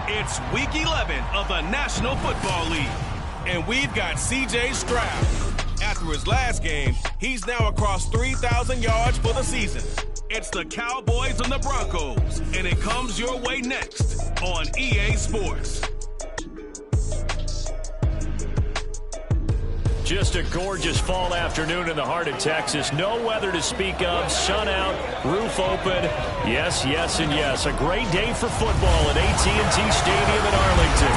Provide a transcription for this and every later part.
It's Week 11 of the National Football League, and we've got C.J. Stroud. After his last game, he's now across 3,000 yards for the season. It's the Cowboys and the Broncos, and it comes your way next on EA Sports. Just a gorgeous fall afternoon in the heart of Texas. No weather to speak of. Sun out, roof open. Yes, yes, and yes. A great day for football at AT&T Stadium in Arlington.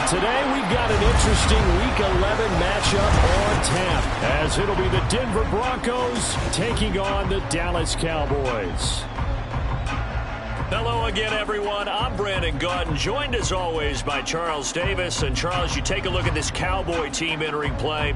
Today we've got an interesting Week 11 matchup on tap, as it'll be the Denver Broncos taking on the Dallas Cowboys. Hello again, everyone. I'm Brandon Gautin, joined as always by Charles Davis. And Charles, you take a look at this Cowboy team entering play.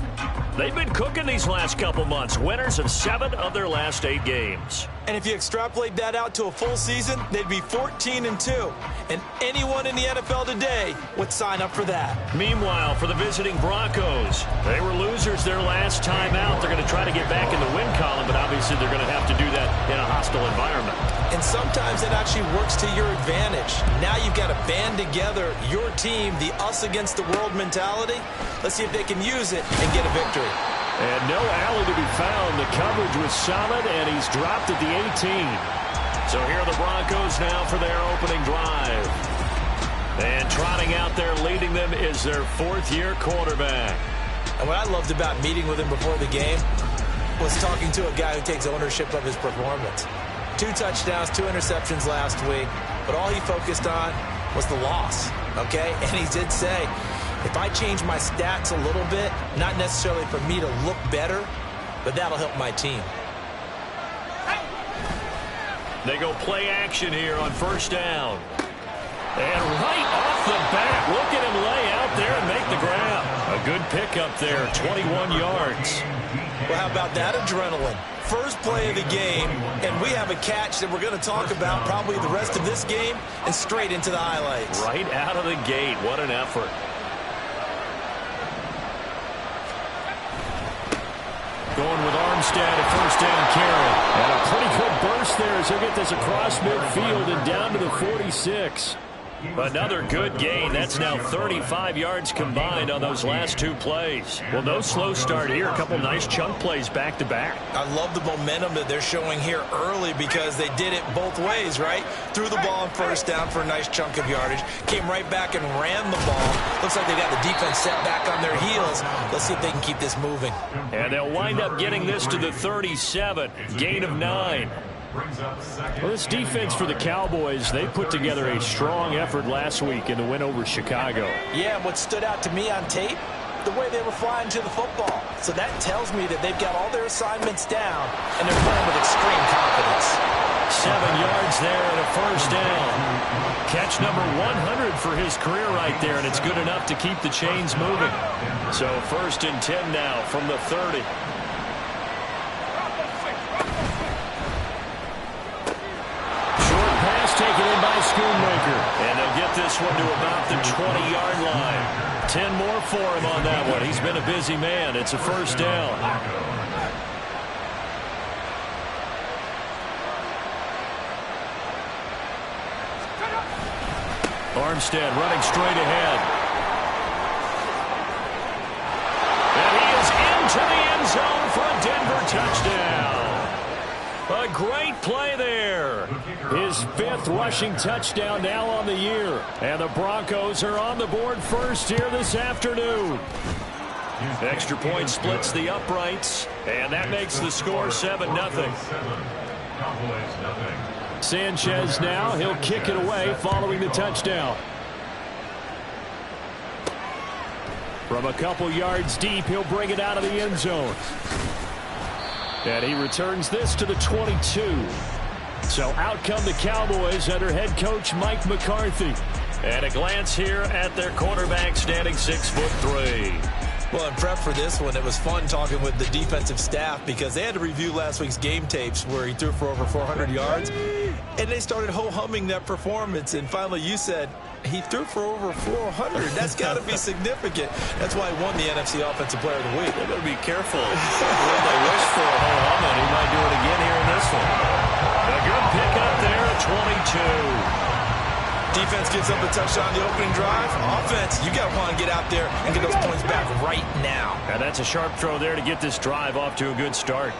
They've been cooking these last couple months, winners of 7 of their last 8 games. And if you extrapolate that out to a full season, they'd be 14-2. And anyone in the NFL today would sign up for that. Meanwhile, for the visiting Broncos, they were losers their last time out. They're going to try to get back in the win column, but obviously they're going to have to do that in a hostile environment. And sometimes it actually works to your advantage. Now you've got to band together your team, the us against the world mentality. Let's see if they can use it and get a victory. And no alley to be found. The coverage was solid, and he's dropped at the 18. So here are the Broncos now for their opening drive. And trotting out there leading them is their 4th-year quarterback. And what I loved about meeting with him before the game was talking to a guy who takes ownership of his performance. 2 touchdowns, 2 interceptions last week, but all he focused on was the loss, okay? And he did say, if I change my stats a little bit, not necessarily for me to look better, but that'll help my team. They go play action here on 1st down. And right off the bat, look at him lay out there and make the grab. A good pickup there, 21 yards. Well, how about that adrenaline? First play of the game, and we have a catch that we're going to talk about probably the rest of this game and straight into the highlights. Right out of the gate, what an effort. Going with Armstead at 1st down carry. And a pretty good burst there as he'll get this across midfield and down to the 46. Another good gain. That's now 35 yards combined on those last 2 plays. Well, no slow start here. A couple nice chunk plays back-to-back. I love the momentum that they're showing here early because they did it both ways, right? Threw the ball on 1st down for a nice chunk of yardage. Came right back and ran the ball. Looks like they got the defense set back on their heels. Let's see if they can keep this moving. And they'll wind up getting this to the 37. Gain of 9. Well, this defense for the Cowboys, they put together a strong effort last week in the win over Chicago. Yeah, and what stood out to me on tape, the way they were flying to the football. So that tells me that they've got all their assignments down, and they're playing with extreme confidence. 7 yards there and a 1st down. Catch number 100 for his career right there, and it's good enough to keep the chains moving. So 1st and 10 now from the 30. Taken in by Schoonmaker. And they'll get this one to about the 20-yard line. 10 more for him on that one. He's been a busy man. It's a 1st down. Armstead running straight ahead. And he is into the end zone for a Denver touchdown. A great play there. His 5th rushing touchdown now on the year. And the Broncos are on the board first here this afternoon. Extra point splits the uprights. And that makes the score 7-0. Sanchez now. He'll kick it away following the touchdown. From a couple yards deep, he'll bring it out of the end zone. And he returns this to the 22. So out come the Cowboys under head coach Mike McCarthy. And a glance here at their quarterback standing 6'3". Well, in prep for this one, it was fun talking with the defensive staff because they had to review last week's game tapes where he threw for over 400 yards. And they started ho-humming that performance. And finally you said, he threw for over 400. That's got to be significant. That's why he won the NFC Offensive Player of the Week. They're going to be careful. What they wish for a ho-hum, he might do it again here in this one. A good pick up there at 22. Defense gives up a touchdown on the opening drive. Offense, you got to want to get out there and get those points back right now. And that's a sharp throw there to get this drive off to a good start.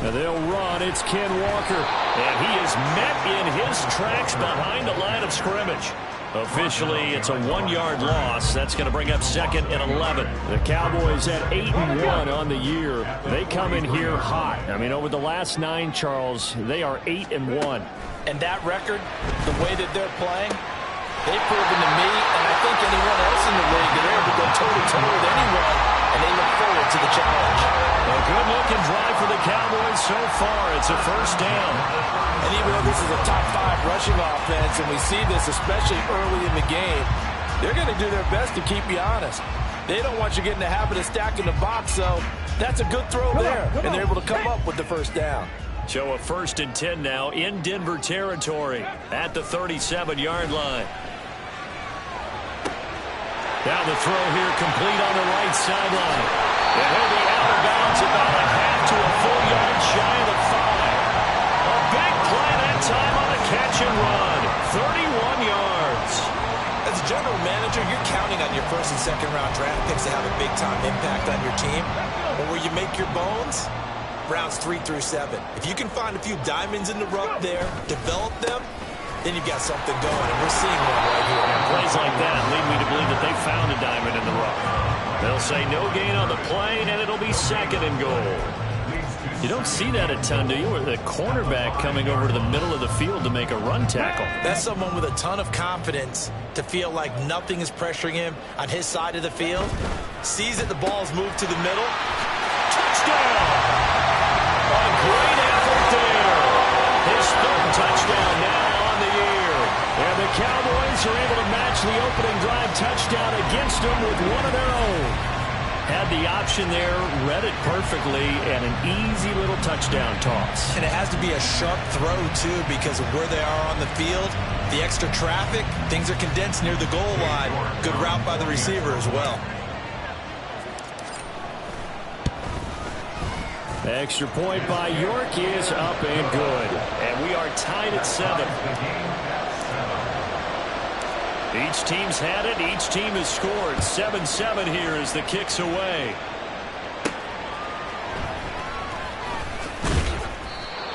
Now they'll run. It's Ken Walker. And he is met in his tracks behind the line of scrimmage. Officially, it's a 1-yard loss. That's going to bring up 2nd and 11. The Cowboys at 8-1 on the year. They come in here hot. I mean, over the last 9, Charles, they are 8-1. And that record, the way that they're playing, they've proven to me, and I think anyone else in the league, that they're able to go toe-to-toe with anyone, and they look forward to the challenge. A good-looking drive for the Cowboys so far. It's a first down. And even though this is a top 5 rushing offense, and we see this especially early in the game, they're going to do their best to keep you honest. They don't want you getting the habit of stacking the box, so that's a good throw there, and they're able to come up with the first down. So a 1st and 10 now in Denver territory at the 37-yard line. Now the throw here complete on the right sideline. And he'll be out of bounds about a half to a full yard shy of the 5. A big play that time on a catch and run. 31 yards. As a general manager, you're counting on your 1st and 2nd round draft picks to have a big-time impact on your team. But where you make your bones, rounds 3 through 7. If you can find a few diamonds in the rough there, develop them, then you've got something going, and we're seeing one right here. And plays like that lead me to believe that they found a diamond in the rough. They'll say no gain on the play, and it'll be 2nd and goal. You don't see that a ton, do you? With the cornerback coming over to the middle of the field to make a run tackle. That's someone with a ton of confidence to feel like nothing is pressuring him on his side of the field. Sees that the ball's moved to the middle. Touchdown! A great effort there. His 3rd touchdown now on the year. And the Cowboys are able to match the opening drive touchdown against them with one of their own. Had the option there, read it perfectly, and an easy little touchdown toss. And it has to be a sharp throw, too, because of where they are on the field. The extra traffic, things are condensed near the goal line. Good route by the receiver as well. The extra point by York is up and good. And we are tied at 7. Each team's had it. Each team has scored. 7-7 here as the kick's away.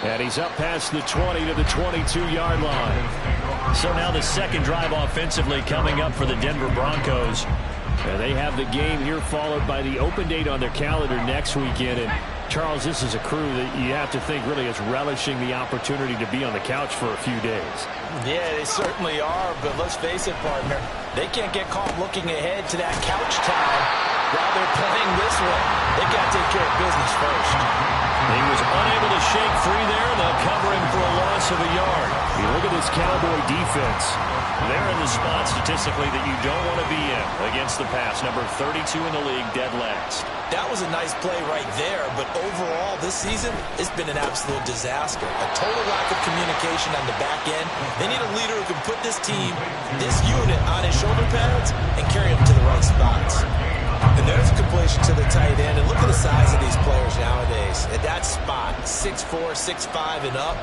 And he's up past the 20 to the 22-yard line. So now the 2nd drive offensively coming up for the Denver Broncos. And they have the game here followed by the open date on their calendar next weekend. And Charles, this is a crew that you have to think really is relishing the opportunity to be on the couch for a few days. Yeah, they certainly are, but let's face it, partner, they can't get caught looking ahead to that couch time while they're playing this one. They got to take care of business first. He was unable to shake free there. They'll cover him for a loss of a yard. You look at this Cowboy defense. They're in the spot statistically that you don't want to be in against the pass. Number 32 in the league, dead last. That was a nice play right there, but overall this season, it's been an absolute disaster. A total lack of communication on the back end. They need a leader who can put this team, this unit, on his shoulder pads and carry them to the right spots. And there's a completion to the tight end, and look at the size of these players nowadays. At that spot, 6'4", 6'5", and up.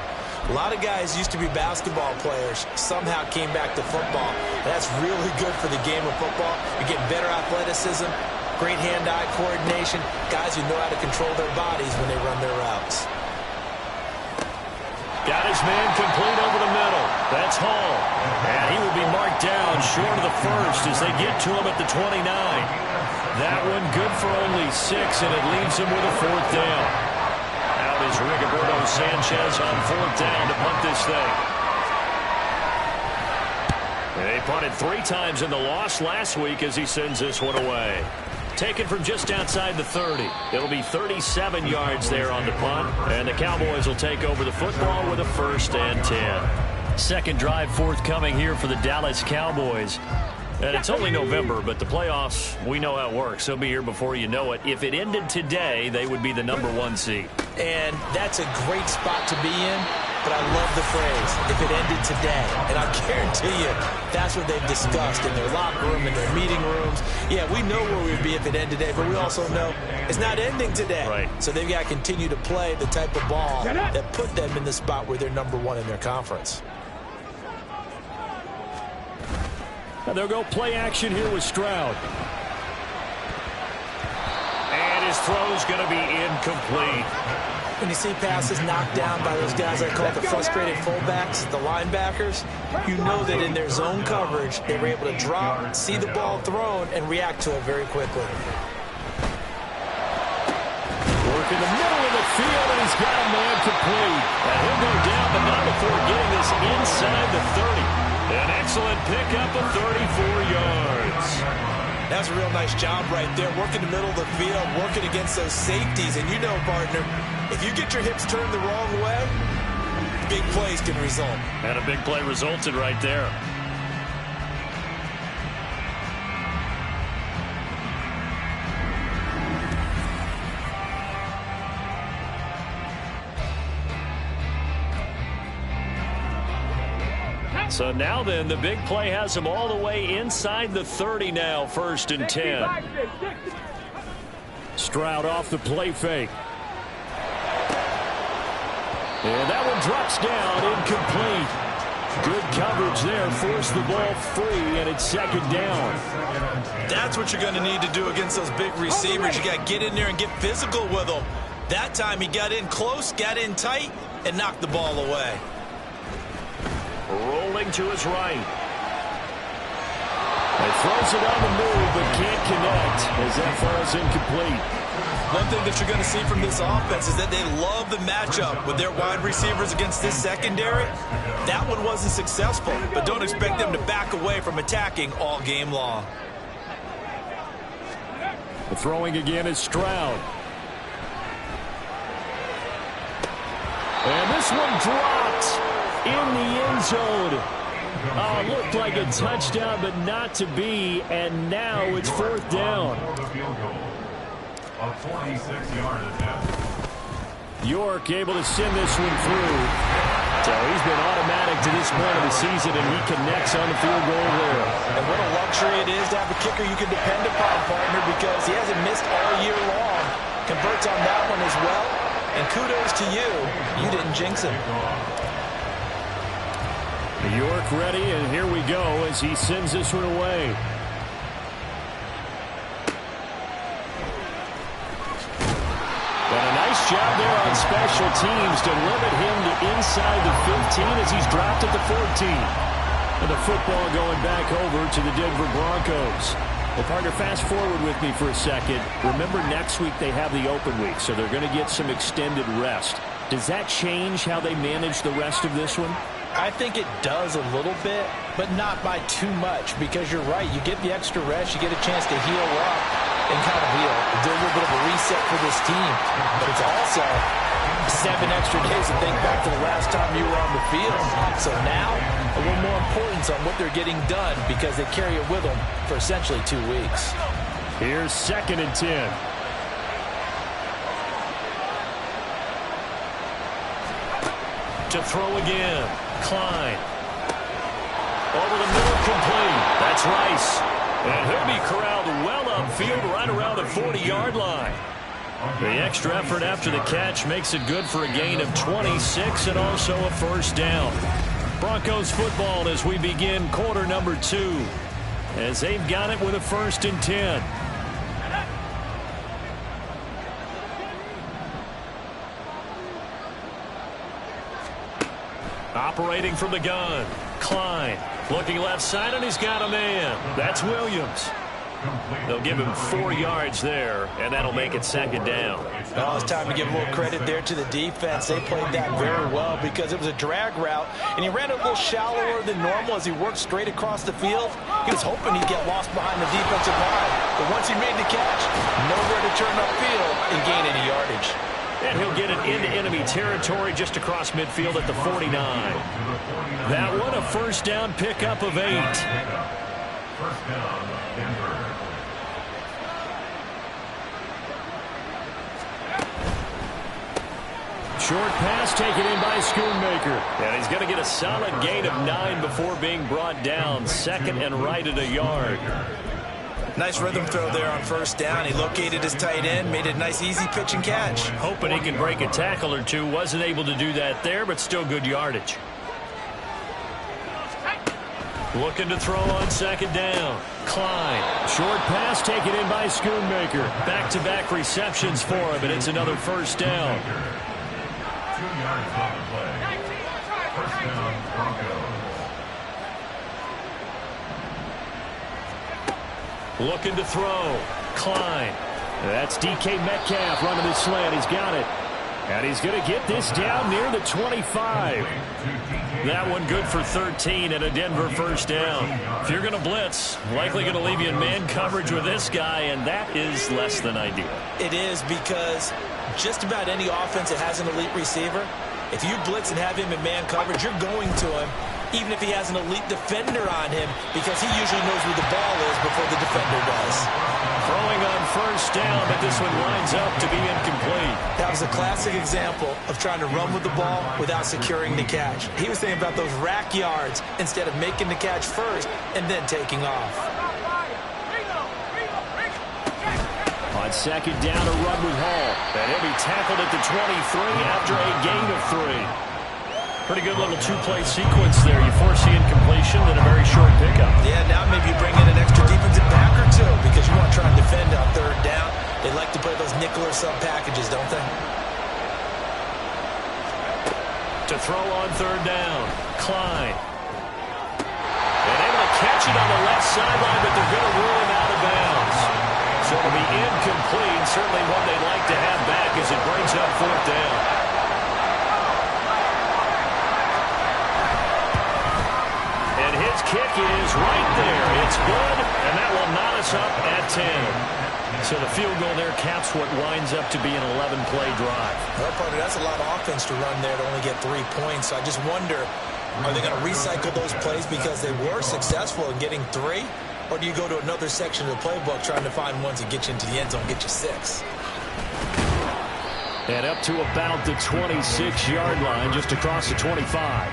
A lot of guys used to be basketball players, somehow came back to football. And that's really good for the game of football. You're getting better athleticism, great hand-eye coordination, guys who know how to control their bodies when they run their routes. Got his man complete over the middle. That's Hall. And he will be marked down short of the 1st as they get to him at the 29. That one good for only 6, and it leaves him with a 4th down. Out is Rigoberto Sanchez on 4th down to punt this thing. They punted 3 times in the loss last week as he sends this one away. Taken from just outside the 30. It'll be 37 yards there on the punt, and the Cowboys will take over the football with a 1st and 10. 2nd drive forthcoming here for the Dallas Cowboys. And it's only November, but the playoffs, we know how it works. They'll be here before you know it. If it ended today, they would be the number 1 seed. And that's a great spot to be in. but I love the phrase, if it ended today. And I guarantee you, that's what they've discussed in their locker room, in their meeting rooms. Yeah, we know where we'd be if it ended today, but we also know it's not ending today. Right. So they've got to continue to play the type of ball that put them in the spot where they're #1 in their conference. And they'll go play action here with Stroud. And his throw's going to be incomplete. When you see passes knocked down by those guys I call the frustrated fullbacks, the linebackers, you know that in their zone coverage, they were able to drop, see the ball thrown, and react to it very quickly. Work in the middle of the field, and he's got a man complete. And he'll go down, but not before getting this inside the 30. An excellent pickup of 34 yards. That's a real nice job right there, working the middle of the field, working against those safeties. And you know, partner, if you get your hips turned the wrong way, big plays can result. And a big play resulted right there. So now then, the big play has him all the way inside the 30 now, 1st and 10. Stroud off the play fake. And that one drops down, incomplete. Good coverage there, forced the ball free, and it's 2nd down. That's what you're going to need to do against those big receivers. You got to get in there and get physical with them. That time he got in close, got in tight, and knocked the ball away. Rolling to his right. And throws it on the move, but can't connect as that falls incomplete. One thing that you're going to see from this offense is that they love the matchup with their wide receivers against this secondary. That one wasn't successful, but don't expect them to back away from attacking all game long. The throwing again is Stroud. And this one dropped in the end zone. Oh, it looked like a touchdown, but not to be, and now it's 4th down. York able to send this one through. So he's been automatic to this point of the season, and he connects on the field goal there. And what a luxury it is to have a kicker you can depend upon, partner, because he hasn't missed all year long. Converts on that one as well. And kudos to you. You didn't jinx him. York ready, and here we go as he sends this one away. And a nice job there on special teams to limit him to inside the 15 as he's dropped at the 14. And the football going back over to the Denver Broncos. Well, partner, fast forward with me for a second. Remember, next week they have the open week, so they're going to get some extended rest. Does that change how they manage the rest of this one? I think it does a little bit, but not by too much, because you're right. You get the extra rest, you get a chance to heal up and kind of do a little bit of a reset for this team. But it's also 7 extra days to think back to the last time you were on the field. So now, a little more importance on what they're getting done because they carry it with them for essentially 2 weeks. Here's 2nd and 10. To throw again. Klein. Over the middle, complete. That's Rice. And he'll be corralled well upfield right around the 40-yard line. The extra effort after the catch makes it good for a gain of 26 and also a 1st down. Broncos football as we begin quarter number 2. As they've got it with a 1st and 10. Operating from the gun. Klein looking left side, and he's got a man. That's Williams. They'll give him 4 yards there, and that'll make it 2nd down. Well, it's time to give a little credit there to the defense. They played that very well because it was a drag route, and he ran a little shallower than normal as he worked straight across the field. He was hoping he'd get lost behind the defensive line, but once he made the catch, nowhere to turn upfield and gain any yardage. And he'll get it into enemy territory just across midfield at the 49. That one, a 1st down pickup of 8. 1st down, Denver. Short pass taken in by Schoonmaker. And he's going to get a solid gain of 9 before being brought down. Second and right at a yard. Nice rhythm throw there on first down. He located his tight end, made it a nice easy pitch and catch. Hoping he can break a tackle or two. Wasn't able to do that there, but still good yardage. Looking to throw on second down. Klein. Short pass taken in by Schoonmaker. Back-to-back receptions for him, and it's another first down. 2 yards on the play. First down, Broncos. Looking to throw. Klein. That's DK Metcalf running the slant. He's got it. And he's going to get this down near the 25. That one good for 13 and a Denver first down. If you're going to blitz, likely going to leave you in man coverage with this guy, and that is less than ideal. It is, because just about any offense that has an elite receiver, if you blitz and have him in man coverage, you're going to him, even if he has an elite defender on him, because he usually knows where the ball is before the defender does. Throwing on first down, but this one lines up to be incomplete. That was a classic example of trying to run with the ball without securing the catch. He was thinking about those rack yards instead of making the catch first and then taking off. On second down, a run with Hall. And he'll be tackled at the 23 after a gain of 3. Pretty good little two-play sequence there. You foresee incompletion, then a very short pickup. Yeah, now maybe you bring in an extra defensive back or two, because you want to try and defend on third down. They like to play those nickel or sub packages, don't they? To throw on third down, Klein. And able to catch it on the left sideline, but they're going to rule him out of bounds. So it'll be incomplete. Certainly one they'd like to have back as it brings up fourth down. His kick is right there. It's good, and that will knot us up at 10. So the field goal there caps what winds up to be an 11-play drive. Well, partner, that's a lot of offense to run there to only get 3 points. So I just wonder, are they going to recycle those plays because they were successful in getting 3? Or do you go to another section of the playbook trying to find ones that get you into the end zone, get you 6? And up to about the 26-yard line, just across the 25.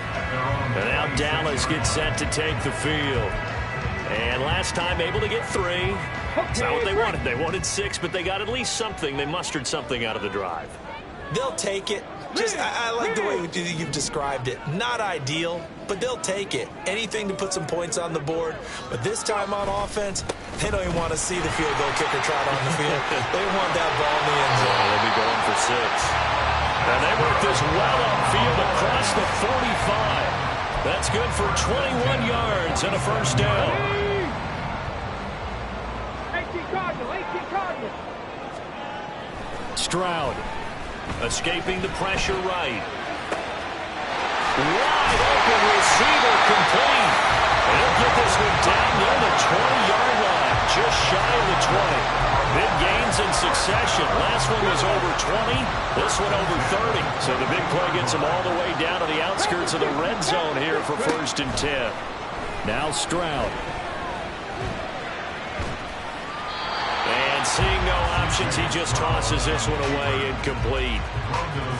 And now Dallas gets set to take the field. And last time able to get 3. That's not what they wanted. They wanted 6, but they got at least something. They mustered something out of the drive. They'll take it. I like the way you've described it. Not ideal, but they'll take it. Anything to put some points on the board. But this time on offense, they don't even want to see the field goal kicker trot on the field. They want that ball in the end zone. They'll be going for 6. And they work this well upfield across the 45. That's good for 21 yards and a first down. 18 Cardinals. Stroud escaping the pressure right. Wide open receiver complete. And he'll get this one down near the 20-yard line, just shy of the 20. Big gains in succession. Last one was over 20. This one over 30. So the big play gets him all the way down to the outskirts of the red zone here for first and 10. Now Stroud. And seeing no options, he just tosses this one away, incomplete.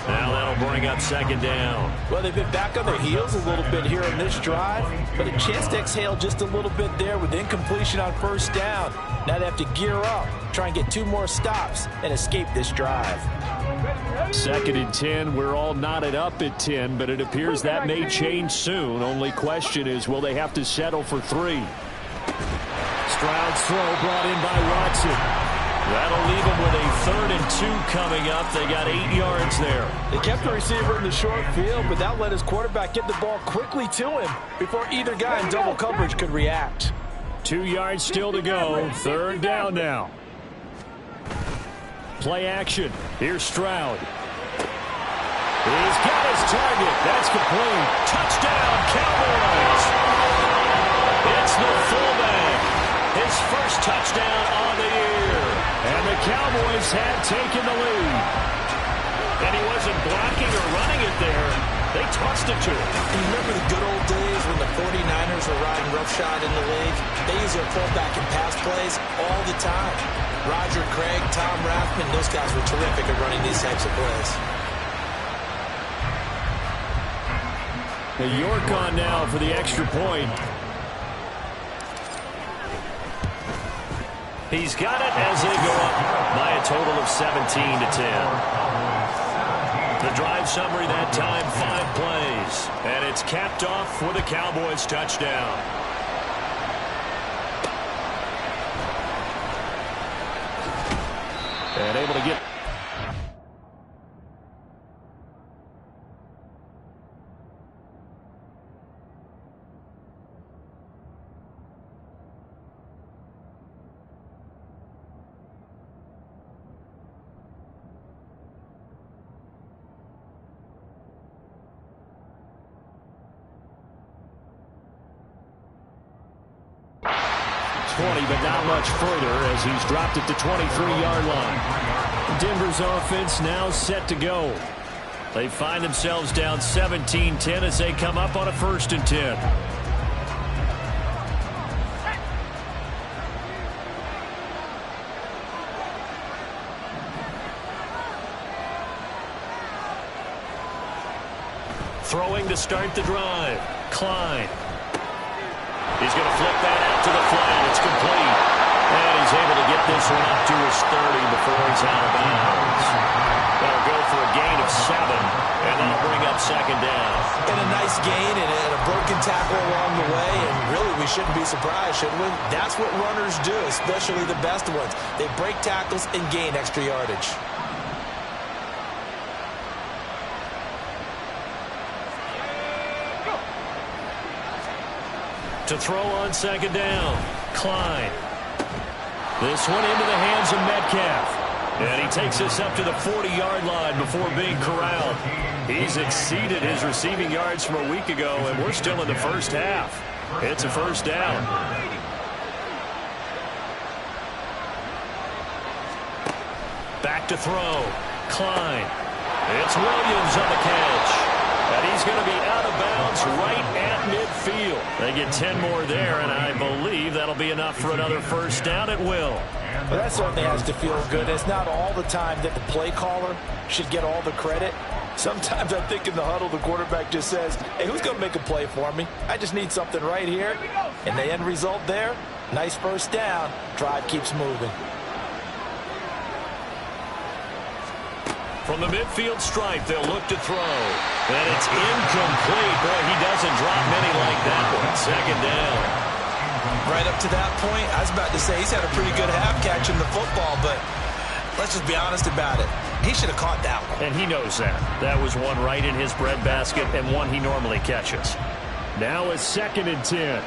Now that'll bring up second down. Well, they've been back on their heels a little bit here in this drive, but a chance to exhale just a little bit there with incompletion on first down. Now they have to gear up, try and get 2 more stops, and escape this drive. Second and 10. We're all knotted up at 10, but it appears that may change soon. Only question is, will they have to settle for 3? Stroud's throw brought in by Watson. That'll leave them with a 3rd and 2 coming up. They got 8 yards there. They kept the receiver in the short field, but that let his quarterback get the ball quickly to him before either guy in double coverage could react. 2 yards still to go. 3rd down now. Play action. Here's Stroud. He's got his target. That's complete. Touchdown, Cowboys. It's the fullback. His first touchdown on the year. And the Cowboys have taken the lead. And he wasn't blocking or running it there. They tossed it to him. You remember the good old days when the 49ers were riding roughshod in the league? They use their fullback in pass plays all the time. Roger Craig, Tom Rathman, those guys were terrific at running these types of plays. York on now for the extra point. He's got it as they go up by a total of 17-10. The drive summary that time, 5 plays. And it's capped off with a Cowboys touchdown. And able to get... but not much further as he's dropped it to 23-yard line. Denver's offense now set to go. They find themselves down 17-10 as they come up on a 1st and 10. Throwing to start the drive. Klein. He's going to flip that out to the flat. It's complete. And he's able to get this one up to his 30 before he's out of bounds. That'll go for a gain of 7, and that'll bring up 2nd down. And a nice gain and a broken tackle along the way, and really we shouldn't be surprised, should we? That's what runners do, especially the best ones. They break tackles and gain extra yardage. To throw on 2nd down, Klein. This one into the hands of Metcalf. And he takes this up to the 40-yard line before being corralled. He's exceeded his receiving yards from a week ago, and we're still in the first half. It's a 1st down. Back to throw. Klein. It's Williams on the catch. And he's going to be out of bounds right at midfield. They get 10 more there, and I believe that'll be enough for another 1st down at will. Well, that certainly has to feel good. It's not all the time that the play caller should get all the credit. Sometimes I think in the huddle, the quarterback just says, hey, who's going to make a play for me? I just need something right here. And the end result there, nice 1st down. Drive keeps moving. From the midfield stripe, they'll look to throw. And it's incomplete. Boy, he doesn't drop many like that one. 2nd down. Right up to that point, I was about to say he's had a pretty good half catching the football, but let's just be honest about it. He should have caught that one. And he knows that. That was one right in his breadbasket and one he normally catches. Now it's 2nd and 10.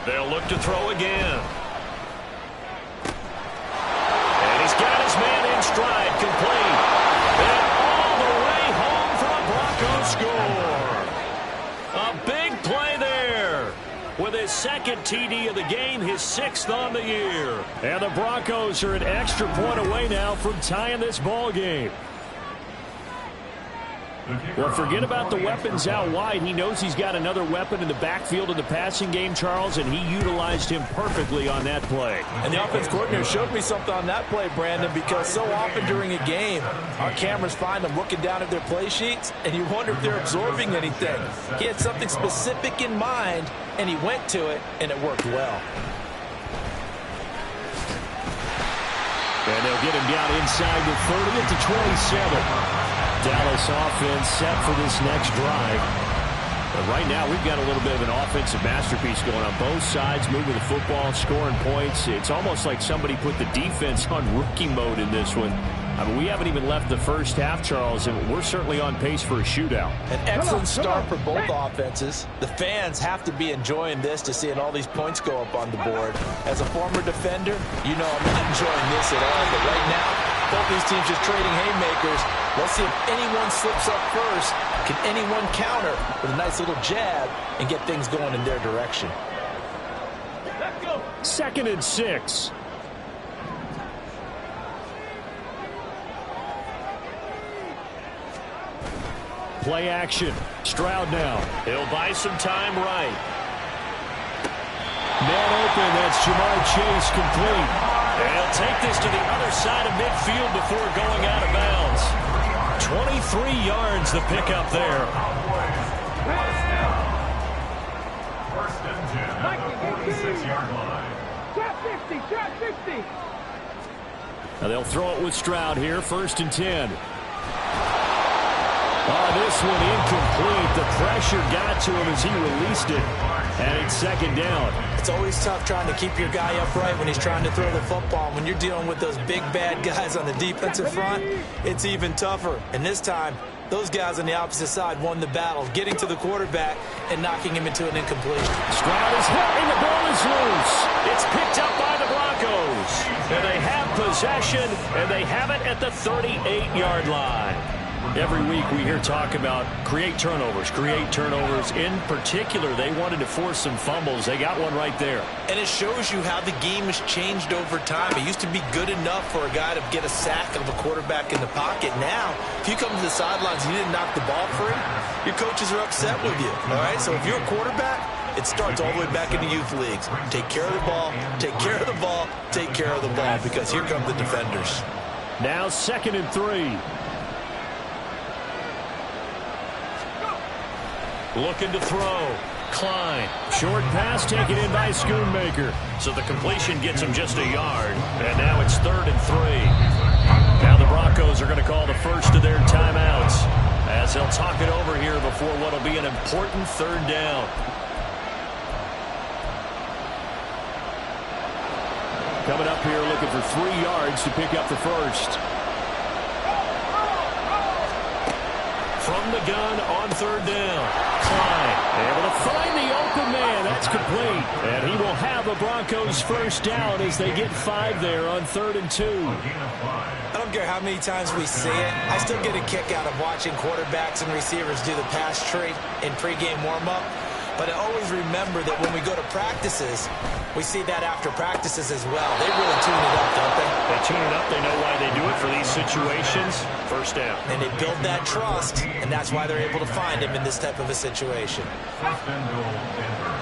They'll look to throw again. Got his man in stride, complete. And all the way home for a Broncos score. A big play there. With his 2nd TD of the game, his 6th on the year. And the Broncos are an extra point away now from tying this ball game. Well, forget about the weapons out wide. He knows he's got another weapon in the backfield in the passing game, Charles, and he utilized him perfectly on that play. And the offense coordinator showed me something on that play, Brandon, because so often during a game, our cameras find them looking down at their play sheets, and you wonder if they're absorbing anything. He had something specific in mind, and he went to it, and it worked well. And they'll get him down inside the 30 at the 27. Dallas offense set for this next drive. But right now, we've got a little bit of an offensive masterpiece going on both sides, moving the football, scoring points. It's almost like somebody put the defense on rookie mode in this one. I mean, we haven't even left the first half, Charles, and we're certainly on pace for a shootout. An excellent start for both offenses. The fans have to be enjoying this to seeing all these points go up on the board. As a former defender, you know I'm not enjoying this at all. But right now, both these teams just trading haymakers. Let's see if anyone slips up first. Can anyone counter with a nice little jab and get things going in their direction? 2nd and 6. Play action. Stroud now. He'll buy some time right. Man open. That's Jamar Chase, complete. And he'll take this to the other side of midfield before going out of bounds. 20 23 yards the pickup there. First and 10 at the 46-yard line. Trap 50, trap 50. Now they'll throw it with Stroud here, 1st and 10. Oh, this one incomplete. The pressure got to him as he released it. And it's 2nd down. It's always tough trying to keep your guy upright when he's trying to throw the football. When you're dealing with those big, bad guys on the defensive front, it's even tougher. And this time, those guys on the opposite side won the battle, getting to the quarterback and knocking him into an incompletion. Stroud is hit, and the ball is loose. It's picked up by the Broncos. And they have possession, and they have it at the 38-yard line. Every week we hear talk about create turnovers. In particular, they wanted to force some fumbles. They got one right there. And it shows you how the game has changed over time. It used to be good enough for a guy to get a sack of a quarterback in the pocket. Now, if you come to the sidelines and you didn't knock the ball free, your coaches are upset with you. All right, so if you're a quarterback, it starts all the way back in the youth leagues. Take care of the ball, take care of the ball, take care of the ball, because here come the defenders. Now 2nd and 3. Looking to throw. Klein. Short pass taken in by Schoonmaker. So the completion gets him just a yard. And now it's 3rd and 3. Now the Broncos are going to call the first of their timeouts as they'll talk it over here before what will be an important 3rd down. Coming up here looking for 3 yards to pick up the first. From the gun on 3rd down. Klein able to find the open man. That's complete. And he will have the Broncos first down as they get 5 there on 3rd and 2. I don't care how many times we see it. I still get a kick out of watching quarterbacks and receivers do the pass tree in pregame warm-up. But I always remember that when we go to practices, we see that after practices as well. They really tune it up, don't they? They tune it up. They know why they do it for these situations. First down. And they build that trust, and that's why they're able to find him in this type of a situation. First and goal, Denver.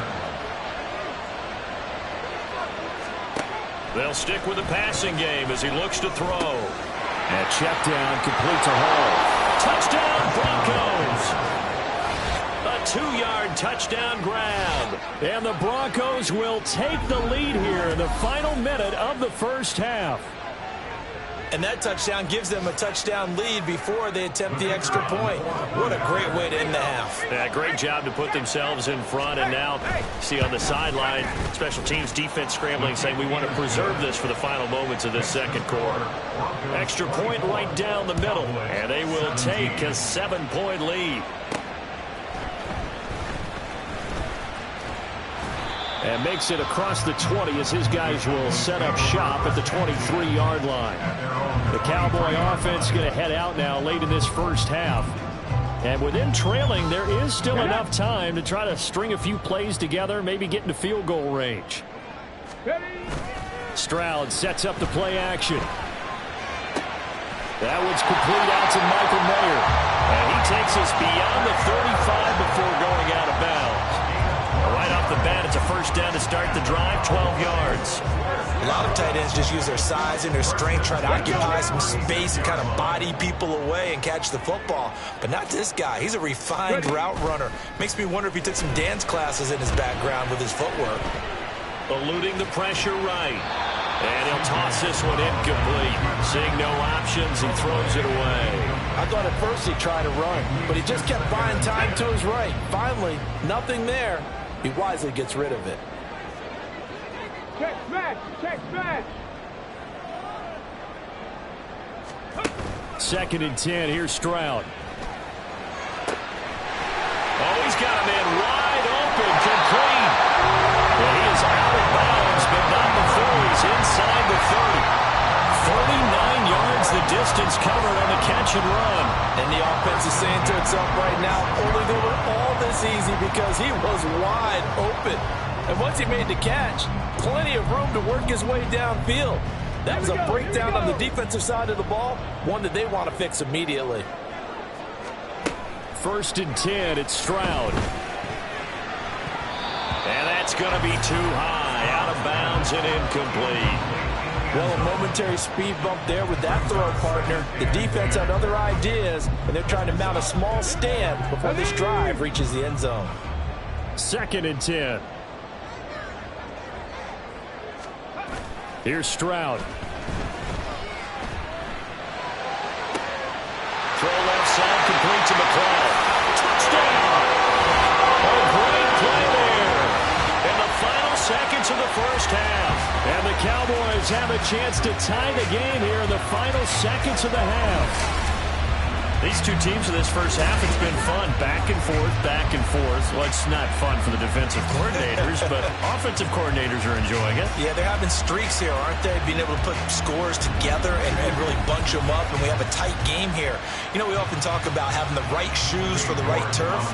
They'll stick with the passing game as he looks to throw. And check down, complete to Hall. Touchdown, Broncos! A 2-yard touchdown grab. And the Broncos will take the lead here in the final minute of the first half. And that touchdown gives them a touchdown lead before they attempt the extra point. What a great way to end the half. Yeah, great job to put themselves in front. And now, see on the sideline, special teams defense scrambling, saying we want to preserve this for the final moments of this 2nd quarter. Extra point right down the middle. And they will take a 7-point lead. And makes it across the 20 as his guys will set up shop at the 23-yard line. The Cowboy offense going to head out now late in this first half. And with them trailing, there is still enough time to try to string a few plays together, maybe get into field goal range. Stroud sets up the play action. That one's complete out to Michael Mayer. And he takes us beyond the 35 before going out of bounds. Right off the bat, it's a first down to start the drive, 12 yards. A lot of tight ends just use their size and their strength, try to occupy some space and kind of body people away and catch the football. But not this guy. He's a refined route runner. Makes me wonder if he took some dance classes in his background with his footwork. Eluding the pressure right. And he'll toss this one incomplete. Seeing no options, he throws it away. I thought at first he tried to run, but he just kept buying time to his right. Finally, nothing there. He wisely gets rid of it. Check smash, check smash. 2nd and 10, here's Stroud. Oh, he's got a man wide open, complete. And he is out of bounds, but not before he's inside the 30. 39 yards the distance covered on the catch and run. And the offense is saying to itself right now, only they were all this easy because he was wide open. And once he made the catch, plenty of room to work his way downfield. That was a breakdown on the defensive side of the ball, one that they want to fix immediately. 1st and 10, it's Stroud. And that's going to be too high, out of bounds and incomplete. Well, a momentary speed bump there with that throw partner. The defense had other ideas, and they're trying to mount a small stand before this drive reaches the end zone. 2nd and 10. Here's Stroud. Throw left side, complete to McCloud. Touchdown! A great play there in the final seconds of the first half. And the Cowboys have a chance to tie the game here in the final seconds of the half. These two teams in this first half, it's been fun. Back and forth, back and forth. Well, it's not fun for the defensive coordinators, but offensive coordinators are enjoying it. Yeah, they're having streaks here, aren't they? Being able to put scores together and really bunch them up, and we have a tight game here. You know, we often talk about having the right shoes for the right turf.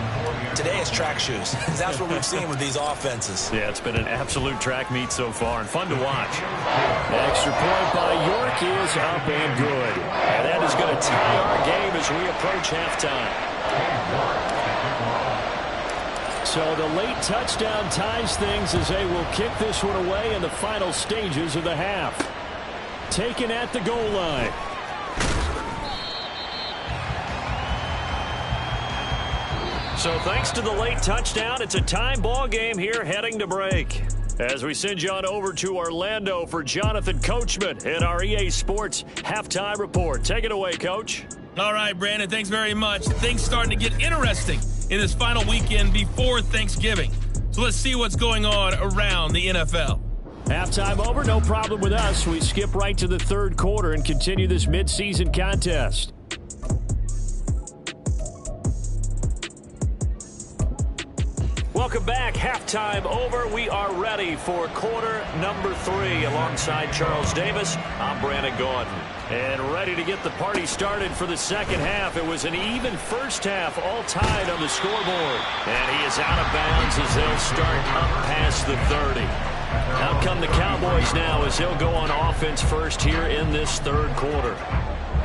Today it's track shoes. That's what we've seen with these offenses. Yeah, it's been an absolute track meet so far, and fun to watch. The extra point by York is up and good. And that is going to tie our game as we approach halftime. So the late touchdown ties things as they will kick this one away in the final stages of the half. Taken at the goal line. So thanks to the late touchdown, it's a time ball game here heading to break. As we send you on over to Orlando for Jonathan Coachman in our EA Sports Halftime Report. Take it away, Coach. All right, Brandon, thanks very much. Things starting to get interesting in this final weekend before Thanksgiving. So let's see what's going on around the NFL. Halftime over, no problem with us. We skip right to the third quarter and continue this midseason contest. Welcome back. Halftime over. We are ready for quarter number 3. Alongside Charles Davis, I'm Brandon Gordon. And ready to get the party started for the second half. It was an even first half, all tied on the scoreboard. And he is out of bounds as they'll start up past the 30. Out come the Cowboys now as they'll go on offense first here in this third quarter.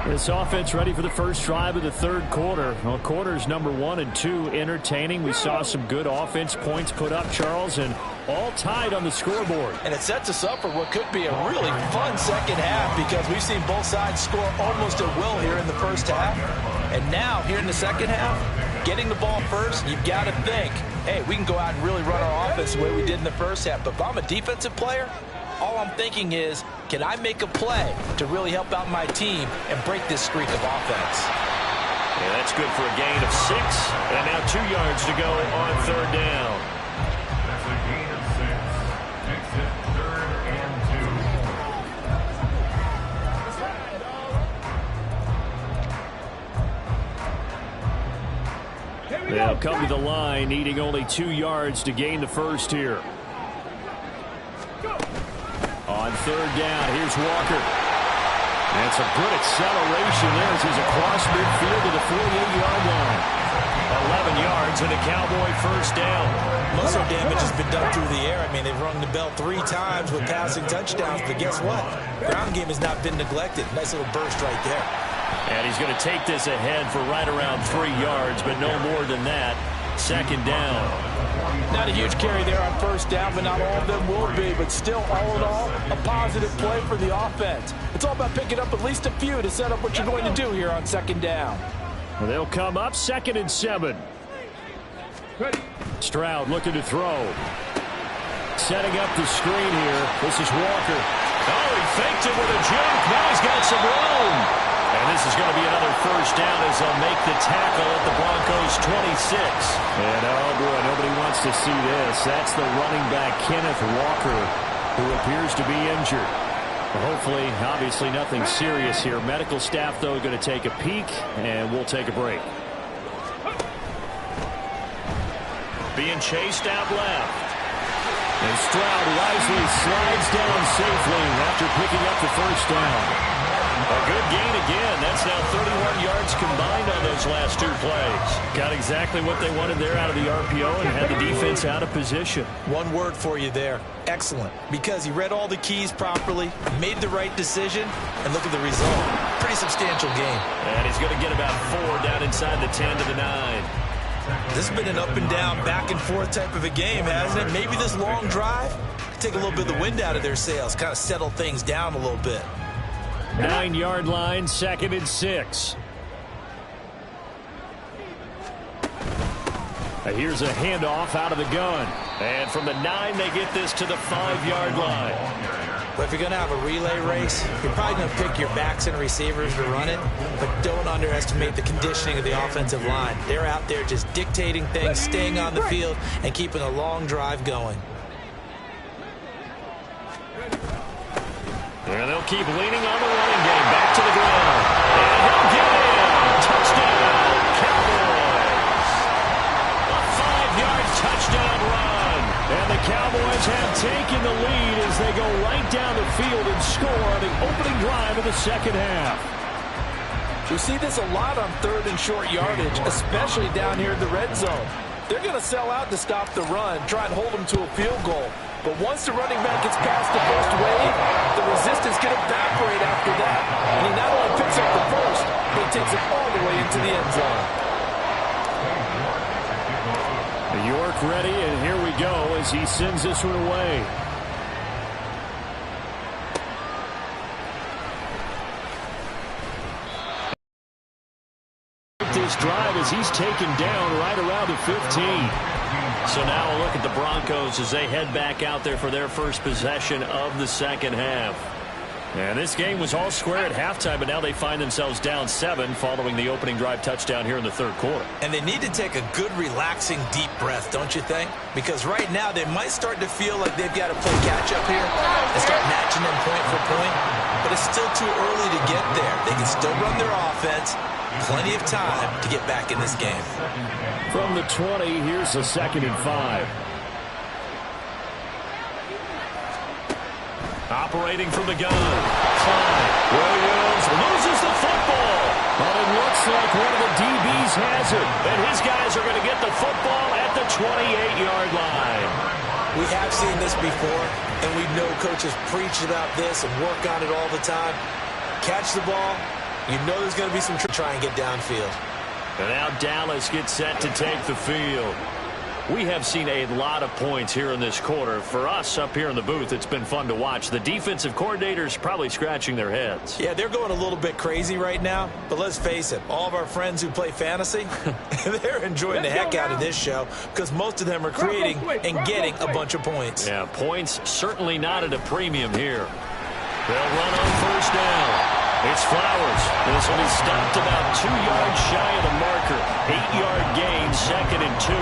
This offense ready for the first drive of the third quarter. Well, quarters number 1 and 2 entertaining. We saw some good offense points put up, Charles, and all tied on the scoreboard. And it sets us up for what could be a really fun second half because we've seen both sides score almost at will here in the first half. And now, here in the second half, getting the ball first, you've got to think, hey, we can go out and really run our offense the way we did in the first half. But if I'm a defensive player, all I'm thinking is, can I make a play to really help out my team and break this streak of offense? Yeah, that's good for a gain of 6. And now 2 yards to go on third down. That's a gain of 6. Makes it 3rd and 2. They'll come to the line, needing only 2 yards to gain the first here. On third down, here's Walker. And some good acceleration there as he's across midfield to the 48-yard line. 11 yards and a Cowboy first down. Muscle damage has been done through the air. I mean, they've rung the bell 3 times with passing touchdowns, but guess what? Ground game has not been neglected. Nice little burst right there. And he's going to take this ahead for right around 3 yards, but no more than that. Second down. Not a huge carry there on first down, but not all of them will be. But still, all in all, a positive play for the offense. It's all about picking up at least a few to set up what you're going to do here on second down. Well, they'll come up 2nd and 7. Stroud looking to throw. Setting up the screen here. This is Walker. Oh, he faked it with a jump. Now he's got some room. And this is going to be another first down as they'll make the tackle at the Broncos 26. And oh boy, nobody wants to see this. That's the running back, Kenneth Walker, who appears to be injured. Hopefully, obviously nothing serious here. Medical staff, though, going to take a peek, and we'll take a break. Being chased out left. And Stroud wisely slides down safely after picking up the first down. A good gain again. That's now 31 yards combined on those last 2 plays. Got exactly what they wanted there out of the RPO and had the defense out of position. One word for you there. Excellent. Because he read all the keys properly, made the right decision, and look at the result. Pretty substantial game. And he's going to get about 4 down inside the 10 to the 9. This has been an up and down, back and forth type of a game, hasn't it? Maybe this long drive take a little bit of the wind out of their sails, kind of settle things down a little bit. 9-yard line, 2nd and 6. Here's a handoff out of the gun. And from the 9, they get this to the 5-yard line. But if you're going to have a relay race, you're probably going to pick your backs and receivers to run it, but don't underestimate the conditioning of the offensive line. They're out there just dictating things, staying on the field, and keeping a long drive going. And they'll keep leaning on the running game. Back to the ground. And he'll get in. Touchdown, Cowboys. A 5-yard touchdown run. And the Cowboys have taken the lead as they go right down the field and score on the opening drive of the second half. We see this a lot on 3rd and short yardage, especially down here in the red zone. They're going to sell out to stop the run, try and hold them to a field goal. But once the running back gets past the first wave, the resistance can evaporate after that. And he not only picks up the first, but he takes it all the way into the end zone. York ready, and here we go as he sends this one away. This drive as he's taken down right around the 15. So now a look at the Broncos as they head back out there for their first possession of the second half. And this game was all square at halftime, but now they find themselves down 7 following the opening drive touchdown here in the 3rd quarter. And they need to take a good, relaxing, deep breath, don't you think? Because right now they might start to feel like they've got to play catch-up here and start matching them point for point. But it's still too early to get there. They can still run their offense. Plenty of time to get back in this game. From the 20, here's a 2nd and 5. Operating from the gun. Williams loses the football. But it looks like one of the DBs has it. And his guys are going to get the football at the 28-yard line. We have seen this before, and we know coaches preach about this and work on it all the time. Catch the ball. You know there's going to be some try and get downfield. And now Dallas gets set to take the field. We have seen a lot of points here in this quarter. For us up here in the booth, it's been fun to watch. The defensive coordinators probably scratching their heads. Yeah, they're going a little bit crazy right now. But let's face it, all of our friends who play fantasy, they're enjoying the heck out of this show because most of them are creating and getting a bunch of points. Yeah, points certainly not at a premium here. They'll run on 1st down. It's Flowers. This will be stopped about 2 yards shy of the marker. 8-yard gain, 2nd and 2.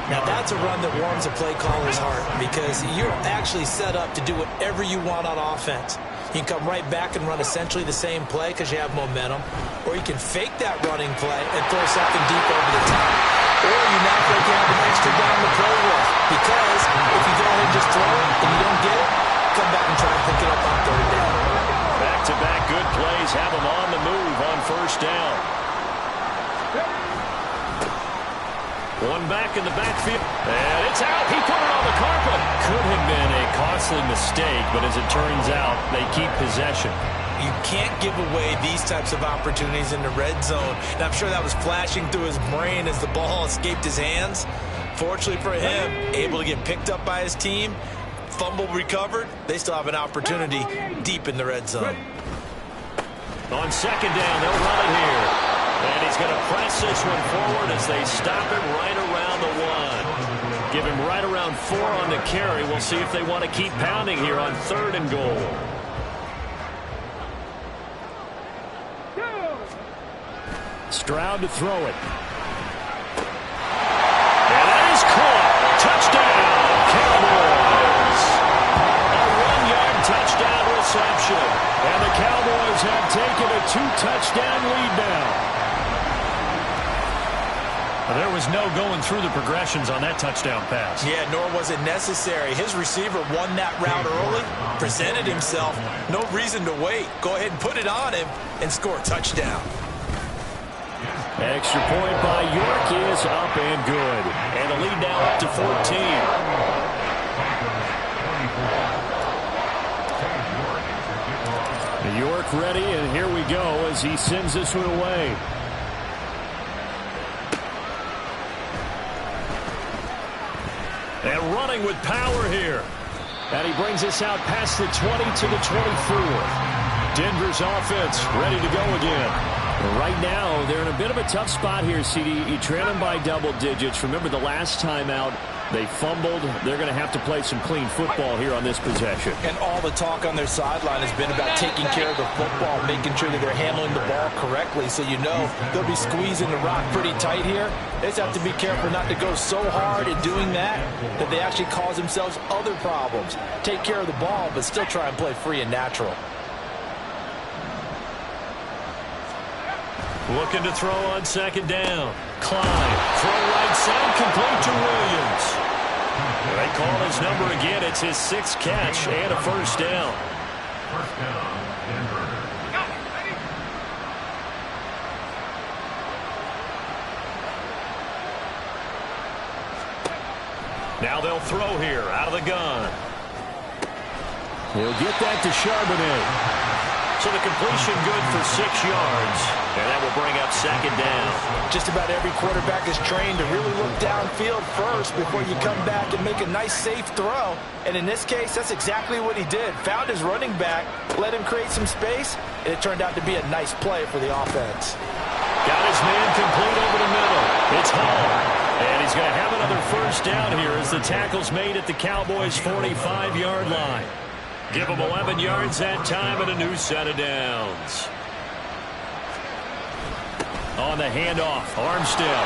Now, that's a run that warms a play caller's heart because you're actually set up to do whatever you want on offense. You can come right back and run essentially the same play because you have momentum, or you can fake that running play and throw something deep over the top. Or you now feel like you have an extra down to play with because if you go ahead and just throw it and you don't get it, come back and try and pick it up on 3rd down. Back-to-back good plays have them on the move on 1st down. One back in the backfield. And it's out. He put it on the carpet. Could have been a costly mistake, but as it turns out, they keep possession. You can't give away these types of opportunities in the red zone. And I'm sure that was flashing through his brain as the ball escaped his hands. Fortunately for him, able to get picked up by his team, fumble recovered. They still have an opportunity deep in the red zone. On 2nd down, they'll run it here. And he's going to press this one forward as they stop him right around the 1. Give him right around 4 on the carry. We'll see if they want to keep pounding here on 3rd and goal. Stroud to throw it. And that is caught. Touchdown, Cowboys. A 1-yard touchdown reception. And the Cowboys have taken a 2-touchdown lead now. There was no going through the progressions on that touchdown pass. Yeah, nor was it necessary. His receiver won that route early, presented himself. No reason to wait. Go ahead and put it on him and score a touchdown. Extra point by York is up and good. And the lead now up to 14. York ready, and here we go as he sends this one away. And running with power here. And he brings us out past the 20 to the 24. Denver's offense ready to go again. Right now, they're in a bit of a tough spot here, CD. You trail them by double digits. Remember the last time out, they fumbled. They're going to have to play some clean football here on this possession. And all the talk on their sideline has been about taking care of the football, making sure that they're handling the ball correctly. So you know they'll be squeezing the rock pretty tight here. They just have to be careful not to go so hard in doing that they actually cause themselves other problems. Take care of the ball, but still try and play free and natural. Looking to throw on second down. Klein, throw right side, complete to Williams. They call his number again. It's his 6th catch and a first down. First down, Denver. Now they'll throw here out of the gun. He'll get that to Charbonnet. So the completion good for 6 yards. And that will bring up second down. Just about every quarterback is trained to really look downfield first before you come back and make a nice, safe throw. And in this case, that's exactly what he did. Found his running back, let him create some space, and it turned out to be a nice play for the offense. Got his man complete over the middle. It's Hall. And he's going to have another first down here as the tackle's made at the Cowboys' 45-yard line. Give him 11 yards that time and a new set of downs. On the handoff, Armstead.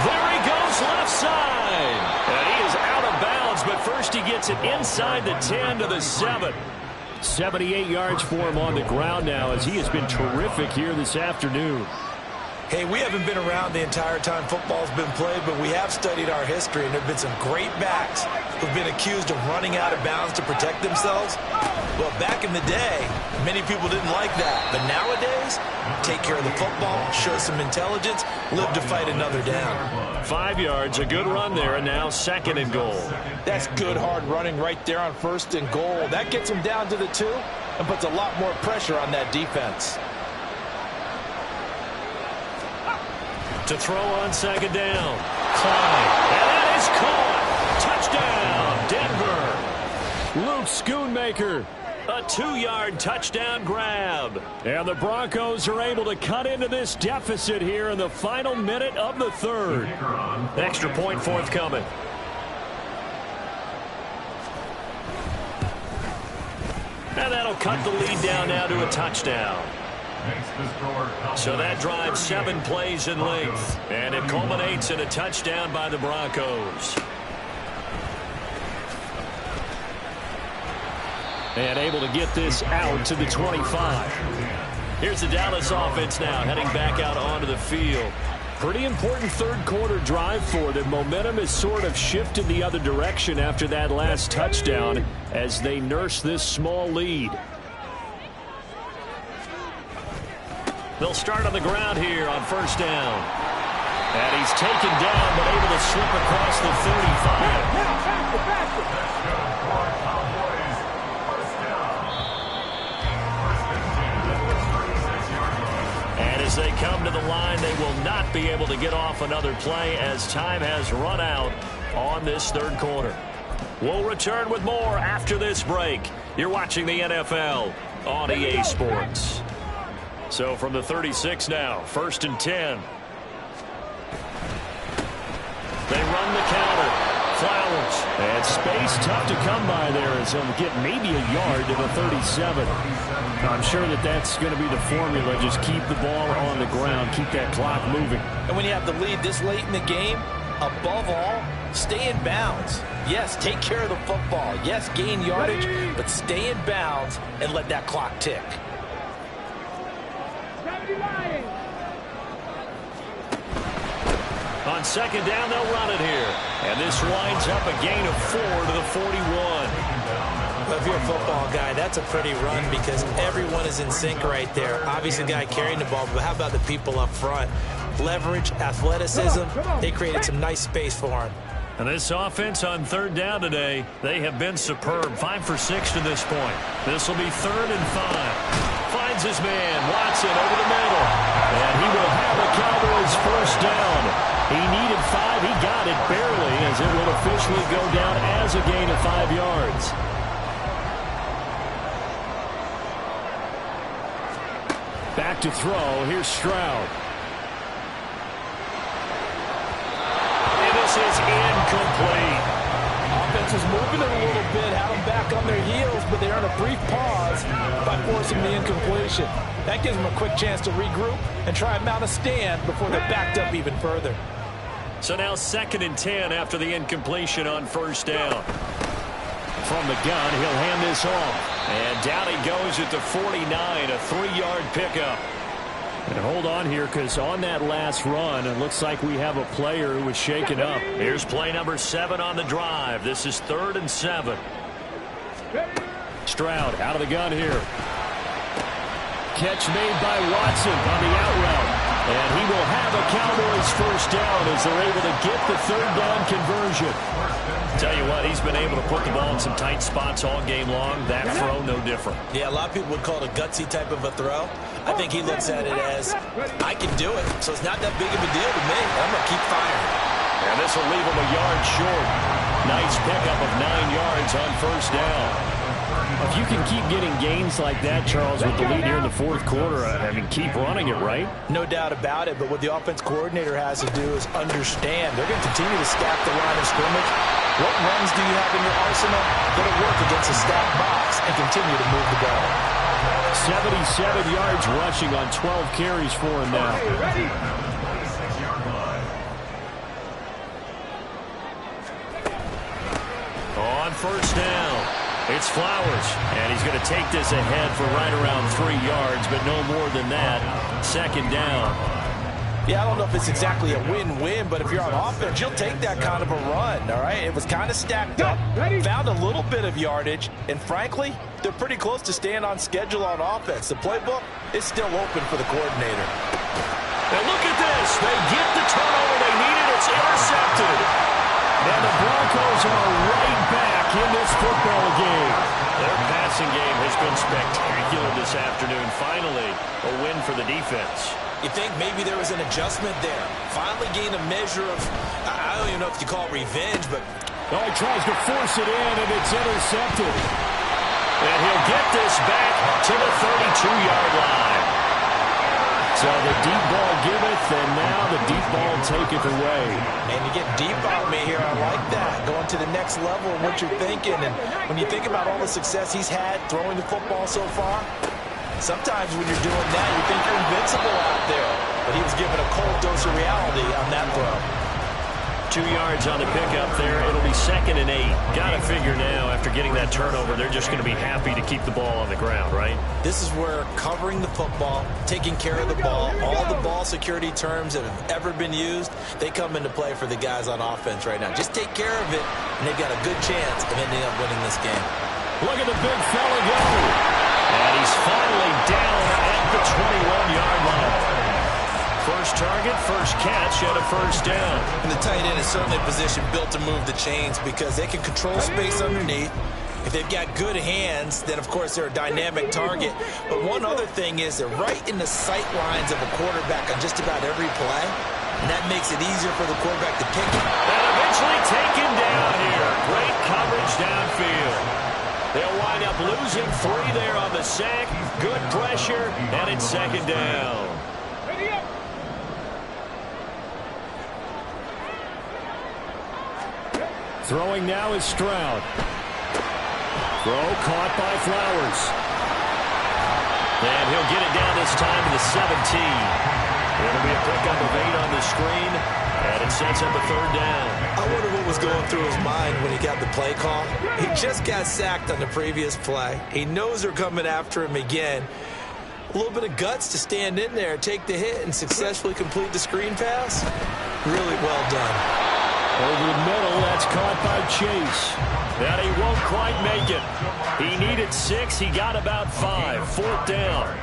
There he goes left side. And he is out of bounds, but first he gets it inside the 10 to the 7. 78 yards for him on the ground now as he has been terrific here this afternoon. Hey, we haven't been around the entire time football's been played, but we have studied our history, and there have been some great backs who've been accused of running out of bounds to protect themselves. Well, back in the day, many people didn't like that. But nowadays, take care of the football, show some intelligence, live to fight another down. 5 yards, a good run there, and now 2nd and goal. That's good, hard running right there on 1st and goal. That gets them down to the 2 and puts a lot more pressure on that defense. To throw on 2nd down. Klein. And that is caught. Touchdown, Denver. Luke Schoonmaker. A 2-yard touchdown grab. And the Broncos are able to cut into this deficit here in the final minute of the 3rd. Extra point forthcoming. And that'll cut the lead down now to a touchdown. So that drives 7 plays in length. And it culminates in a touchdown by the Broncos. And able to get this out to the 25. Here's the Dallas offense now heading back out onto the field. Pretty important 3rd quarter drive for them. Momentum has sort of shifted the other direction after that last touchdown as they nurse this small lead. They'll start on the ground here on 1st down. And he's taken down but able to slip across the 35. And as they come to the line, they will not be able to get off another play as time has run out on this 3rd quarter. We'll return with more after this break. You're watching the NFL on EA Sports. So from the 36 now, 1st and 10. They run the counter. Flowers. And space tough to come by there as he'll get maybe a yard to the 37. I'm sure that that's going to be the formula. Just keep the ball on the ground. Keep that clock moving. And when you have the lead this late in the game, above all, stay in bounds. Yes, take care of the football. Yes, gain yardage, but stay in bounds and let that clock tick. On 2nd down, they'll run it here. And this winds up a gain of 4 to the 41. Well, if you're a football guy, that's a pretty run because everyone is in sync right there. Obviously, the guy carrying the ball, but how about the people up front? Leverage, athleticism, they created some nice space for him. And this offense on 3rd down today, they have been superb. 5 for 6 to this point. This will be 3rd and 5. Finds his man, Watson, over the middle. And he will have the Cowboys 1st down. He needed 5. He got it barely, as it will officially go down as a gain of 5 yards. Back to throw. Here's Stroud. And this is incomplete. Offense is moving it a little bit, had them back on their heels, but they're in a brief pause by forcing the incompletion. That gives them a quick chance to regroup and try and mount a stand before they're backed up even further. So now 2nd and 10 after the incompletion on first down. From the gun, he'll hand this off. And down he goes at the 49, a 3-yard pickup. And hold on here, because on that last run, it looks like we have a player who was shaken up. Here's play number 7 on the drive. This is 3rd and 7. Stroud out of the gun here. Catch made by Watson on the out route. And he will have a Cowboys first down as they're able to get the 3rd down conversion. Tell you what, he's been able to put the ball in some tight spots all game long. That throw, no different. Yeah, a lot of people would call it a gutsy type of a throw. I think he looks at it as, I can do it, so it's not that big of a deal to me. I'm going to keep firing. And this will leave him a yard short. Nice pickup of 9 yards on first down. If you can keep getting gains like that, Charles, with the lead here in the 4th quarter, I mean, keep running it, right? No doubt about it, but what the offense coordinator has to do is understand. They're going to continue to stack the line of scrimmage. What runs do you have in your arsenal that'll work against a stacked box and continue to move the ball? 77 yards rushing on 12 carries for him now. On first down, it's Flowers, and he's going to take this ahead for right around 3 yards, but no more than that. 2nd down. Yeah, I don't know if it's exactly a win-win, but if you're on offense, you'll take that kind of a run, all right? It was kind of stacked up, found a little bit of yardage, and frankly, they're pretty close to staying on schedule on offense. The playbook is still open for the coordinator. And look at this. They get the turnover they needed. It's intercepted. And the Broncos are right back in this football game. Their passing game has been spectacular this afternoon. Finally, a win for the defense. You think maybe there was an adjustment there. Finally gained a measure of, I don't even know if you call it revenge, but... Oh, he tries to force it in, and it's intercepted. And he'll get this back to the 32-yard line. So the deep ball giveth, and now the deep ball taketh away. And you get deep on me here. I like that. Going to the next level of what you're thinking. And when you think about all the success he's had throwing the football so far, sometimes when you're doing that, you think you're invincible out there. But he was given a cold dose of reality on that throw. 2 yards on the pickup there. It'll be 2nd and 8. Got to figure now, after getting that turnover, they're just going to be happy to keep the ball on the ground, right? This is where covering the football, taking care of the ball, all the ball security terms that have ever been used, they come into play for the guys on offense right now. Just take care of it, and they've got a good chance of ending up winning this game. Look at the big fella go. And he's finally down at the 21-yard line. First target, first catch, and a first down. And the tight end is certainly a position built to move the chains because they can control space underneath. If they've got good hands, then, of course, they're a dynamic target. But one other thing is they're right in the sight lines of a quarterback on just about every play, and that makes it easier for the quarterback to pick him. And eventually taken down here. Great coverage downfield. They'll wind up losing 3 there on the sack. Good pressure, and it's 2nd down. Throwing now is Stroud. Throw caught by Flowers. And he'll get it down this time to the 17. It'll be a pickup of 8 on the screen, and it sets up a 3rd down. I wonder what was going through his mind when he got the play call. He just got sacked on the previous play. He knows they're coming after him again. A little bit of guts to stand in there, take the hit, and successfully complete the screen pass. Really well done. Over the middle, that's caught by Chase. And he won't quite make it. He needed 6. He got about 5. 4th down.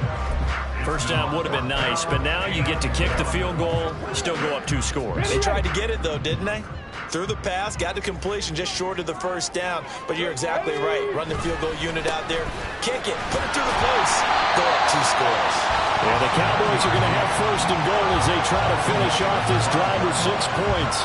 First down would have been nice, but now you get to kick the field goal, still go up 2 scores. They tried to get it, though, didn't they? Threw the pass, got the completion just short of the first down. But you're exactly right. Run the field goal unit out there. Kick it. Put it through the post. Go up 2 scores. Yeah, the Cowboys are going to have first and goal as they try to finish off this drive with 6 points.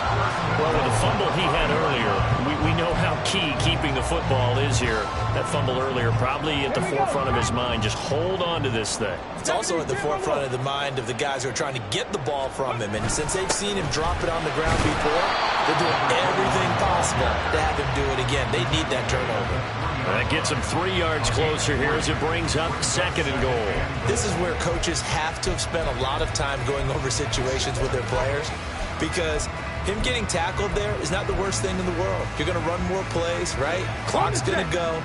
Well, with the fumble he had earlier, we know how key keeping the football is here. That fumble earlier probably at the forefront of his mind. Just hold on to this thing. It's also at the forefront of the mind of the guys who are trying to get the ball from him. And since they've seen him drop it on the ground before, they're doing everything possible to have him do it again. They need that turnover. That gets him 3 yards closer here as it brings up 2nd and goal. This is where coaches have to have spent a lot of time going over situations with their players, because him getting tackled there is not the worst thing in the world. You're going to run more plays, right? Clock's going to go.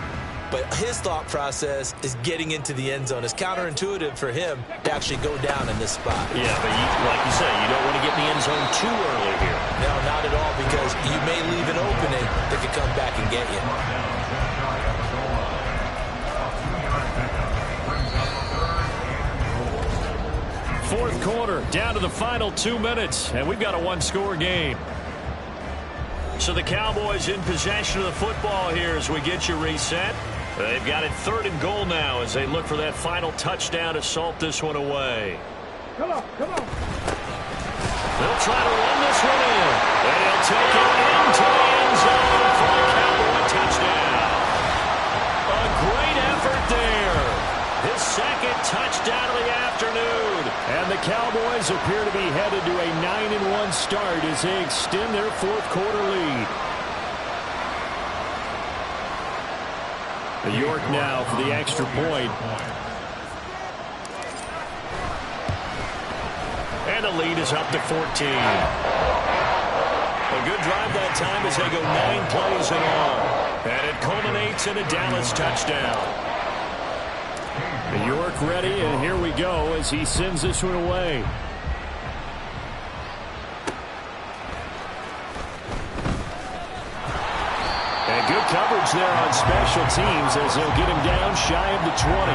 But his thought process is getting into the end zone. It's counterintuitive for him to actually go down in this spot. Yeah, but like you say, you don't want to get in the end zone too early here. No, not at all, because you may leave an opening that could come back and get you. Fourth quarter, down to the final 2 minutes, and we've got a 1-score game. So the Cowboys in possession of the football here as we get you reset. They've got it 3rd and goal now as they look for that final touchdown to salt this one away. Come on, come on. They'll try to run this one in, and he'll take it into the end zone for a Cowboy touchdown. A great effort there. His 2nd touchdown of the afternoon. And the Cowboys appear to be headed to a 9-1 start as they extend their 4th quarter lead. York now for the extra point. And the lead is up to 14. A good drive that time as they go 9 plays in all. And it culminates in a Dallas touchdown. York ready, and here we go as he sends this one away. And good coverage there on special teams as they'll get him down shy of the 20.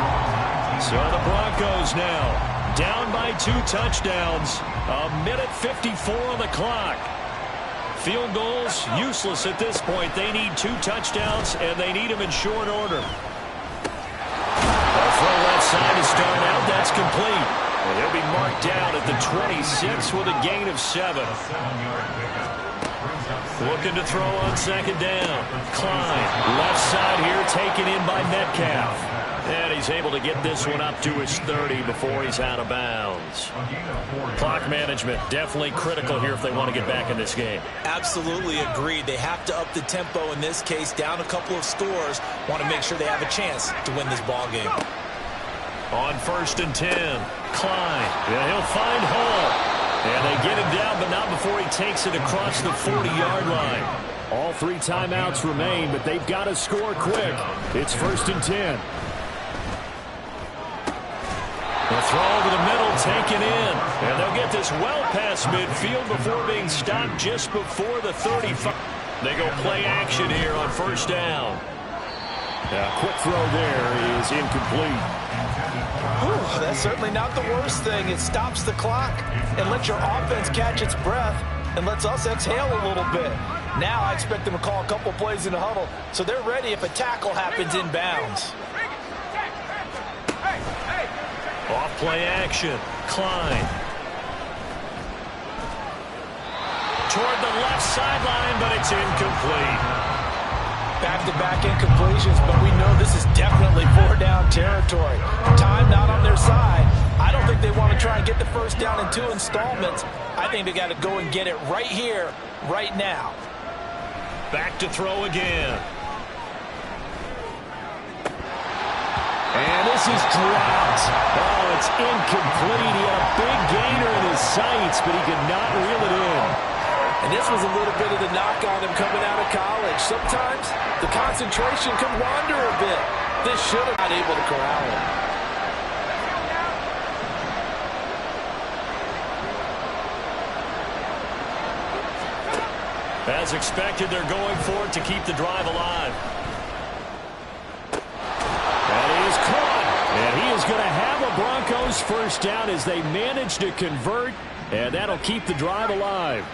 So the Broncos now down by 2 touchdowns. 1:54 on the clock. Field goals useless at this point. They need 2 touchdowns, and they need them in short order. Throw left side to start out. That's complete. And he'll be marked down at the 26 with a gain of 7. Looking to throw on 2nd down. Klein, left side here, taken in by Metcalf. And he's able to get this one up to his 30 before he's out of bounds. Clock management definitely critical here if they want to get back in this game. Absolutely agreed. They have to up the tempo in this case, down a couple of scores. Want to make sure they have a chance to win this ball game. On 1st and 10, Klein. Yeah, he'll find Hall. And they get him down, but not before he takes it across the 40-yard line. All 3 timeouts remain, but they've got to score quick. It's 1st and 10. The throw over the middle, taken in. And they'll get this well past midfield before being stopped just before the 35. They go play action here on 1st down. Quick throw there is incomplete. Whew, that's certainly not the worst thing. It stops the clock and lets your offense catch its breath and lets us exhale a little bit. Now I expect them to call a couple plays in the huddle so they're ready if a tackle happens in bounds. Off play action. Klein. Toward the left sideline, but it's incomplete. Back-to-back incompletions, but we know this is definitely 4-down territory. Time not on their side. I don't think they want to try and get the 1st down in 2 installments. I think they got to go and get it right here, right now. Back to throw again. And this is dropped. Oh, it's incomplete. He had a big gainer in his sights, but he could not reel it in. And this was a little bit of the knock on him coming out of college. Sometimes the concentration can wander a bit. This should have been able to corral him. As expected, they're going for it to keep the drive alive. That is caught. And he is going to have a Broncos 1st down as they manage to convert. And that'll keep the drive alive.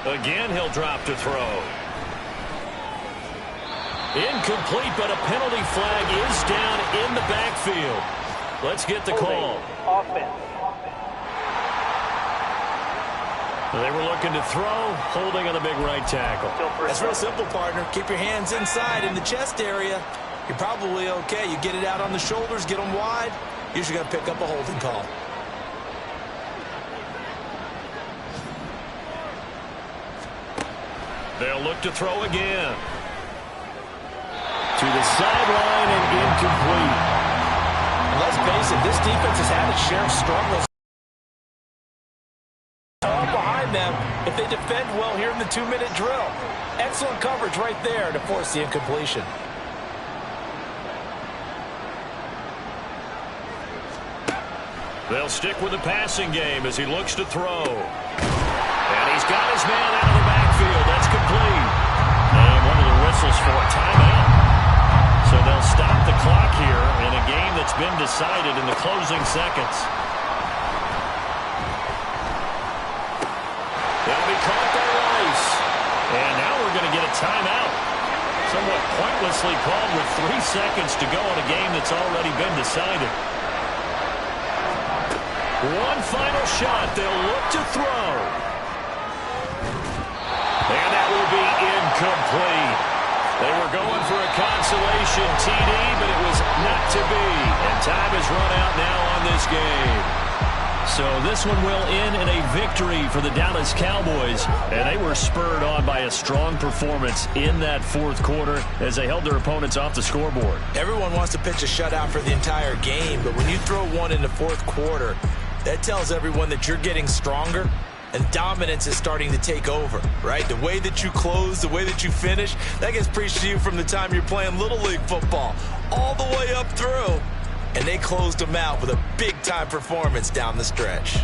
Again, he'll drop to throw. Incomplete, but a penalty flag is down in the backfield. Let's get the call. Offense. They were looking to throw, holding on the big right tackle. That's real simple, partner. Keep your hands inside in the chest area. You're probably okay. You get it out on the shoulders, get them wide. Usually going to pick up a holding call. They'll look to throw again. To the sideline and incomplete. And let's face it, this defense has had its share of struggles. All behind them if they defend well here in the 2-minute drill. Excellent coverage right there to force the incompletion. They'll stick with the passing game as he looks to throw. And he's got his man out of the backfield. That's complete. And one of the whistles for a timeout. So they'll stop the clock here in a game that's been decided in the closing seconds. That'll be caught by Rice. And now we're going to get a timeout. Somewhat pointlessly called with 3 seconds to go in a game that's already been decided. One final shot. They'll look to throw. And that will be incomplete. They were going for a consolation TD, but it was not to be. And time is run out now on this game. So this one will end in a victory for the Dallas Cowboys. And they were spurred on by a strong performance in that fourth quarter as they held their opponents off the scoreboard. Everyone wants to pitch a shutout for the entire game, but when you throw one in the fourth quarter, that tells everyone that you're getting stronger. And dominance is starting to take over, right? The way that you close, the way that you finish, that gets preached to you from the time you're playing Little League football all the way up through. And they closed them out with a big-time performance down the stretch.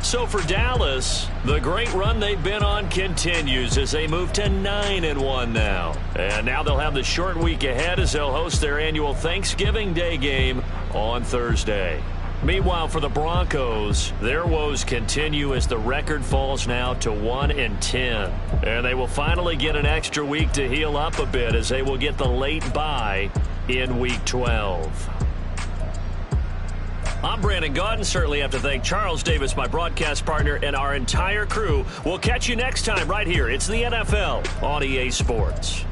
So for Dallas, the great run they've been on continues as they move to 9-1 now. And now they'll have the short week ahead as they'll host their annual Thanksgiving Day game on Thursday. Meanwhile, for the Broncos, their woes continue as the record falls now to 1-10. And they will finally get an extra week to heal up a bit as they will get the late bye in Week 12. I'm Brandon Gaudin. Certainly have to thank Charles Davis, my broadcast partner, and our entire crew. We'll catch you next time right here. It's the NFL on EA Sports.